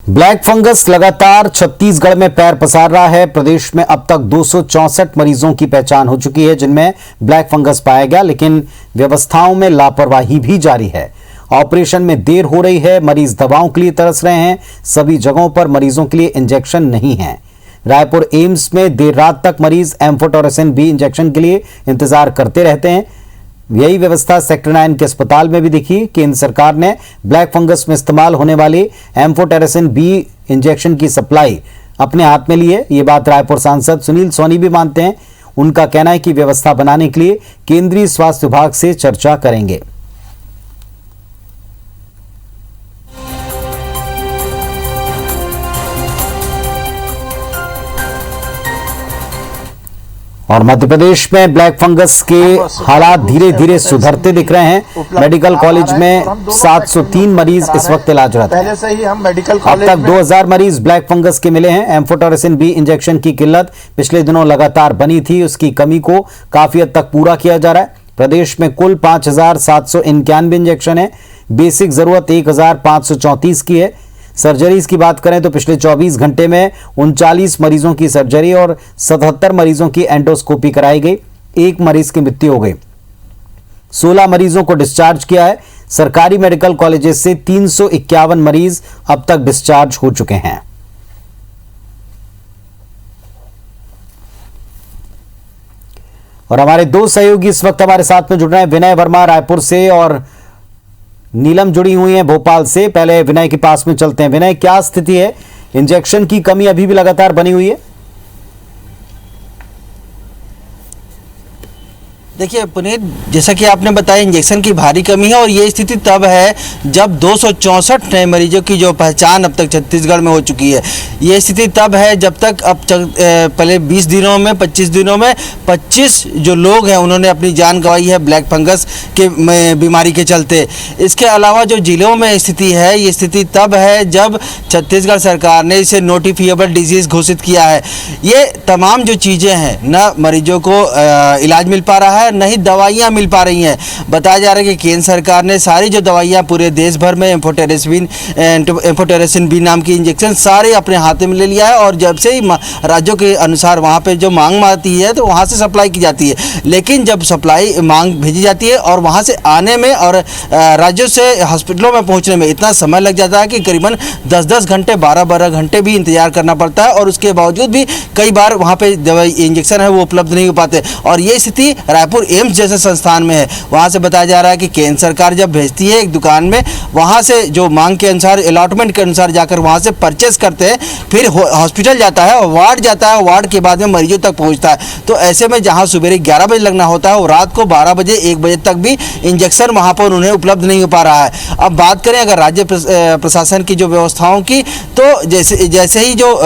Black fungus लगातार छत्तीसगढ़ में पैर पसार रहा है। प्रदेश में अब तक 264 मरीजों की पहचान हो चुकी है जिनमें ब्लैक फंगस पाया गया, लेकिन व्यवस्थाओं में लापरवाही भी जारी है। ऑपरेशन में देर हो रही है, मरीज दवाओं के लिए तरस रहे हैं, सभी जगहों पर मरीजों के लिए इंजेक्शन नहीं है। रायपुर एम्स में देर रात तक मरीज एम्फोटेरेसिन बी इंजेक्शन के लिए इंतजार करते रहते हैं। यही व्यवस्था सेक्टर 9 के अस्पताल में भी दिखी। केंद्र सरकार ने ब्लैक फंगस में इस्तेमाल होने वाली एम्फोटेरेसिन बी इंजेक्शन की सप्लाई अपने हाथ में ली है। ये बात रायपुर सांसद सुनील सोनी भी मानते हैं। उनका कहना है कि व्यवस्था बनाने के लिए केंद्रीय स्वास्थ्य विभाग से चर्चा करेंगे। और मध्य प्रदेश में ब्लैक फंगस के हालात धीरे धीरे सुधरते दिख रहे हैं। मेडिकल कॉलेज में 703 मरीज इस वक्त इलाजरत हैं। पहले से ही हम मेडिकल अब तक 2000 मरीज ब्लैक फंगस के मिले हैं। एम्फोटेरेसिन बी इंजेक्शन की किल्लत पिछले दिनों लगातार बनी थी, उसकी कमी को काफी हद तक पूरा किया जा रहा है। प्रदेश में कुल 5791 इंजेक्शन है। बेसिक जरूरत 1534 की है। सर्जरीज की बात करें तो पिछले 24 घंटे में 39 मरीजों की सर्जरी और 77 मरीजों की एंडोस्कोपी कराई गई। एक मरीज की मृत्यु हो गई। 16 मरीजों को डिस्चार्ज किया है। सरकारी मेडिकल कॉलेजेस से 351 मरीज अब तक डिस्चार्ज हो चुके हैं। और हमारे दो सहयोगी इस वक्त हमारे साथ में जुड़ रहे हैं। विनय वर्मा रायपुर से और नीलम जुड़ी हुई है भोपाल से। पहले विनय के पास में चलते हैं। विनय, क्या स्थिति है? इंजेक्शन की कमी अभी भी लगातार बनी हुई है? देखिए पुनीत, जैसा कि आपने बताया इंजेक्शन की भारी कमी है और ये स्थिति तब है जब 264 नए मरीजों की जो पहचान अब तक छत्तीसगढ़ में हो चुकी है। ये स्थिति तब है जब तक पहले 20 दिनों में 25 दिनों में 25 जो लोग हैं उन्होंने अपनी जान गंवाई है ब्लैक फंगस के बीमारी के चलते। इसके अलावा जो जिलों में स्थिति है, ये स्थिति तब है जब छत्तीसगढ़ सरकार ने इसे नोटिफिएबल डिजीज़ घोषित किया है। ये तमाम जो चीज़ें हैं, न मरीजों को इलाज मिल पा रहा है, नहीं दवाइयां मिल पा रही हैं। बताया जा रहा है कि केंद्र सरकार ने सारी जो दवाइयां पूरे देश भर में एम्फोटेरेसिन बी नाम की इंजेक्शन सारे अपने हाथ में ले लिया है और जब से ही राज्यों के अनुसार वहां पे जो मांग आती है तो वहां से सप्लाई की जाती है। लेकिन जब सप्लाई मांग भेजी जाती है और वहां से आने में और राज्यों से हॉस्पिटलों में पहुंचने में इतना समय लग जाता है कि करीबन 10-10 घंटे 12-12 घंटे भी इंतजार करना पड़ता है और उसके बावजूद भी कई बार वहाँ पे दवाई इंजेक्शन है वो उपलब्ध नहीं हो पाते। और ये स्थिति रायपुर एम्स जैसे संस्थान में है। वहां से बताया जा रहा है कि केंद्र सरकार जब भेजती है एक दुकान में, वहां से जो मांग के अनुसार अलॉटमेंट के अनुसार जाकर वहां से परचेस करते हैं, फिर हॉस्पिटल जाता है और वार्ड जाता है, वार्ड के बाद में मरीजों तक पहुंचता है। तो ऐसे में जहां सुबह 11 बजे लगना होता है वो रात को 12 बजे 1 बजे तक भी इंजेक्शन वहां पर उन्हें उपलब्ध नहीं हो पा रहा है। अब बात करें अगर राज्य प्रशासन की जो व्यवस्थाओं की, तो जैसे ही जो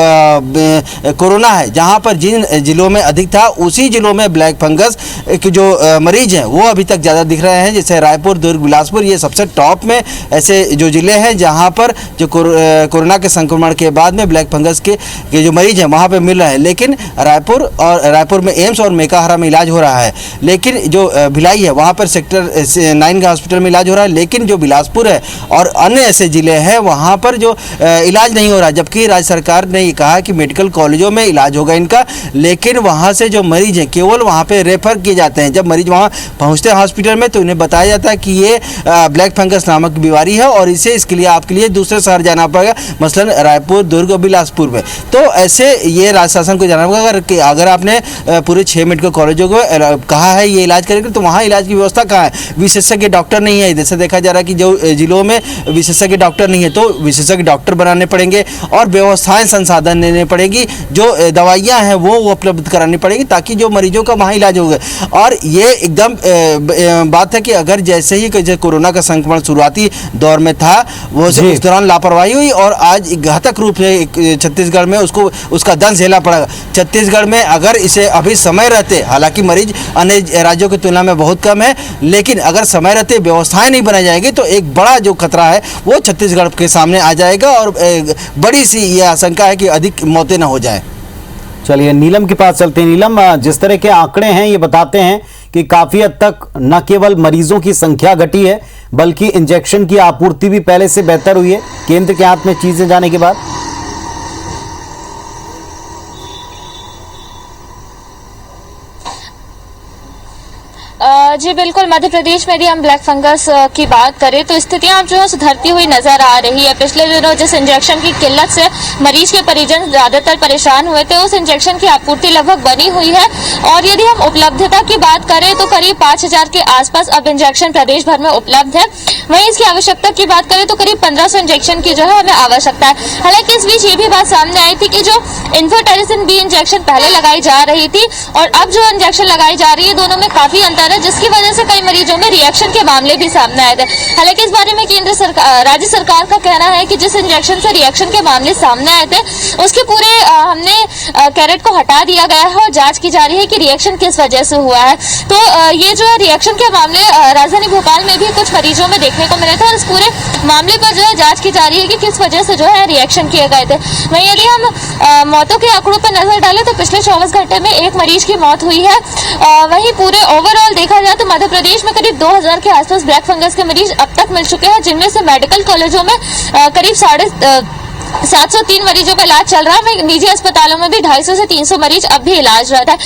कोरोना है जहाँ पर जिन जिलों में अधिक था उसी जिलों में ब्लैक फंगस की जो मरीज हैं वो अभी तक ज़्यादा दिख रहे हैं। जैसे रायपुर, दुर्ग, बिलासपुर, ये सबसे टॉप में ऐसे जो ज़िले हैं जहां पर जो कोरोना के संक्रमण के बाद में ब्लैक फंगस के जो मरीज हैं वहां पे मिल रहे हैं। लेकिन रायपुर में एम्स और मेकाहारा में इलाज हो रहा है। लेकिन जो भिलाई है वहां पर सेक्टर 9 का हॉस्पिटल में इलाज हो रहा है। लेकिन जो बिलासपुर है और अन्य ऐसे ज़िले हैं वहाँ पर जो इलाज नहीं हो रहा, जबकि राज्य सरकार ने ये कहा कि मेडिकल कॉलेजों में इलाज होगा इनका। लेकिन वहाँ से जो मरीज हैं केवल वहाँ पर रेफर किए जाते हैं। जब मरीज वहाँ पहुँचते हैं हॉस्पिटल में तो उन्हें बताया जाता है कि ये ब्लैक फंगस नामक बीमारी है और इसके लिए आपके लिए दूसरे शहर जाना पड़ेगा, मसलन रायपुर, दुर्ग और बिलासपुर में। तो ऐसे ये राज्य शासन को जाना पड़ेगा। अगर आपने पूरे 6 मेडिकल कॉलेजों को कहा है ये इलाज करेंगे तो वहाँ इलाज की व्यवस्था कहाँ है? विशेषज्ञ डॉक्टर नहीं है। जैसे देखा जा रहा है कि जो जिलों में विशेषज्ञ डॉक्टर नहीं है तो विशेषज्ञ डॉक्टर बनाने पड़ेंगे और व्यवस्थाएं संसाधन देने पड़ेगी, जो दवाइयाँ हैं वो उपलब्ध करानी पड़ेगी ताकि जो मरीजों का वहाँ इलाज होगा। और ये एकदम बात है कि अगर जैसे ही कोरोना का संक्रमण शुरुआती दौर में था वो उस दौरान लापरवाही हुई और आज घातक रूप से छत्तीसगढ़ में उसका दंश झेलना पड़ा। छत्तीसगढ़ में अगर इसे अभी समय रहते, हालांकि मरीज अन्य राज्यों की तुलना में बहुत कम है, लेकिन अगर समय रहते व्यवस्थाएं नहीं बनाई जाएगी तो एक बड़ा जो खतरा है वो छत्तीसगढ़ के सामने आ जाएगा और बड़ी सी ये आशंका है कि अधिक मौतें न हो जाए। चलिए नीलम के पास चलते हैं। नीलम, जिस तरह के आंकड़े हैं ये बताते हैं कि काफी हद तक न केवल मरीजों की संख्या घटी है बल्कि इंजेक्शन की आपूर्ति भी पहले से बेहतर हुई है केंद्र के हाथ में चीजें जाने के बाद। जी बिल्कुल, मध्य प्रदेश में यदि हम ब्लैक फंगस की बात करें तो स्थितियां जो है सुधरती हुई नजर आ रही है। पिछले दिनों जिस इंजेक्शन की किल्लत से मरीज के परिजन ज्यादातर परेशान हुए थे, उस इंजेक्शन की आपूर्ति लगभग बनी हुई है। और यदि हम उपलब्धता की बात करें तो करीब 5000 के आसपास अब इंजेक्शन प्रदेश भर में उपलब्ध है। वहीं इसकी आवश्यकता की बात करें तो करीब 1500 इंजेक्शन की जो है हमें आवश्यकता है। हालांकि इस बीच ये भी बात सामने आई थी कि जो इन्फोटेरिसिन बी इंजेक्शन पहले लगाई जा रही थी और अब जो इंजेक्शन लगाई जा रही है, दोनों में काफी अंतर है, जिसकी वजह से कई मरीजों में रिएक्शन के मामले भी सामने आए थे। हालांकि इस बारे में राज्य सरकार का कहना है कि जिस इंजेक्शन से रिएक्शन के मामले सामने आए थे उसके पूरे हमने कैरेट को हटा दिया गया है और जांच की जा रही है कि रिएक्शन किस वजह से हुआ है। तो ये जो है रिएक्शन के मामले राजधानी भोपाल में भी कुछ मरीजों में देखने को मिले थे और इस पूरे मामले पर जो है जांच की जा रही है कि किस वजह से जो है रिएक्शन किए गए थे। वहीं यदि हम मौतों के आंकड़ों पर नजर डालें तो पिछले 24 घंटे में एक मरीज की मौत हुई है। वहीं पूरे ओवरऑल देखा जाए तो मध्य प्रदेश में करीब 2000 के आसपास ब्लैक फंगस के मरीज अब तक मिल चुके हैं, जिनमें से मेडिकल कॉलेजों में करीब 703 मरीजों का इलाज चल रहा है। वहीं निजी अस्पतालों में भी 250 से 300 मरीज अब भी इलाज रहता है।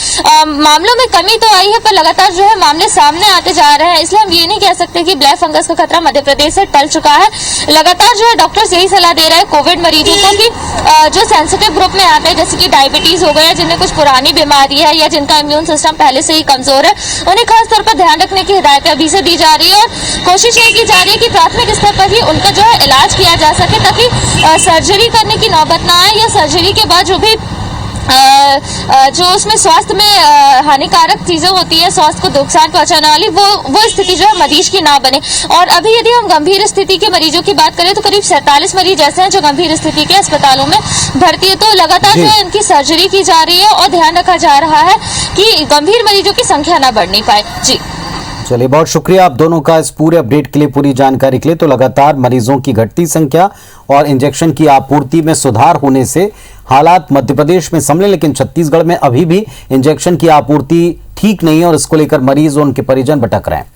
मामलों में कमी तो आई है पर लगातार जो है मामले सामने आते जा रहे हैं, इसलिए हम ये नहीं कह सकते कि ब्लैक फंगस का खतरा मध्य प्रदेश से टल चुका है। लगातार जो है डॉक्टर्स यही सलाह दे रहे हैं कोविड मरीजों को कि जो सेंसिटिव ग्रुप में आते हैं, जैसे कि डायबिटीज हो गया, जिन्हें कुछ पुरानी बीमारी है या जिनका इम्यून सिस्टम पहले से ही कमजोर है, उन्हें खासतौर पर ध्यान रखने की हिदायतें अभी से दी जा रही है और कोशिश ये की जा रही है कि प्राथमिक स्तर पर ही उनका जो है इलाज किया जा सके, ताकि सर्जरी करने की नौबत ना आए या सर्जरी के बाद जो भी जो उसमें स्वास्थ्य में हानिकारक चीजें होती है, स्वास्थ्य को नुकसान पहुंचाने वाली, वो स्थिति जो है मरीज की ना बने। और अभी यदि हम गंभीर स्थिति के मरीजों की बात करें तो करीब 47 मरीज ऐसे हैं जो गंभीर स्थिति के अस्पतालों में भर्ती है। तो लगातार जो है इनकी सर्जरी की जा रही है और ध्यान रखा जा रहा है कि गंभीर मरीजों की संख्या ना बढ़ने पाए। जी चलिए, बहुत शुक्रिया आप दोनों का इस पूरे अपडेट के लिए, पूरी जानकारी के लिए। तो लगातार मरीजों की घटती संख्या और इंजेक्शन की आपूर्ति में सुधार होने से हालात मध्य प्रदेश में संभले, लेकिन छत्तीसगढ़ में अभी भी इंजेक्शन की आपूर्ति ठीक नहीं है और इसको लेकर मरीज और उनके परिजन भटक रहे हैं।